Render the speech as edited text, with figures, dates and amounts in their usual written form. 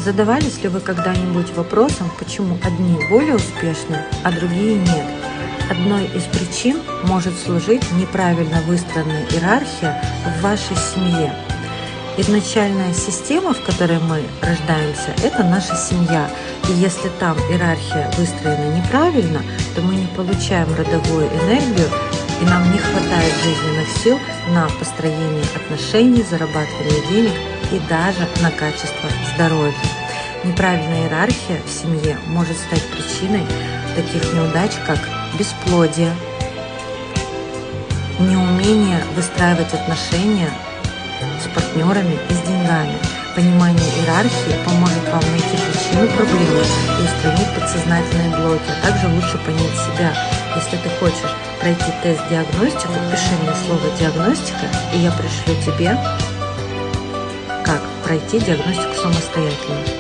Задавались ли вы когда-нибудь вопросом, почему одни более успешны, а другие нет? Одной из причин может служить неправильно выстроенная иерархия в вашей семье. Изначальная система, в которой мы рождаемся, это наша семья. И если там иерархия выстроена неправильно, то мы не получаем родовую энергию, и нам не хватает жизненных сил на построение отношений, зарабатывание денег и даже на качество здоровья. Неправильная иерархия в семье может стать причиной таких неудач, как бесплодие, неумение выстраивать отношения с партнерами и с деньгами. Понимание иерархии поможет вам найти причину проблемы и устранить подсознательные блоки, а также лучше понять себя. Если ты хочешь пройти тест-диагностику, пиши мне слово «диагностика», и я пришлю тебе, как пройти диагностику самостоятельно.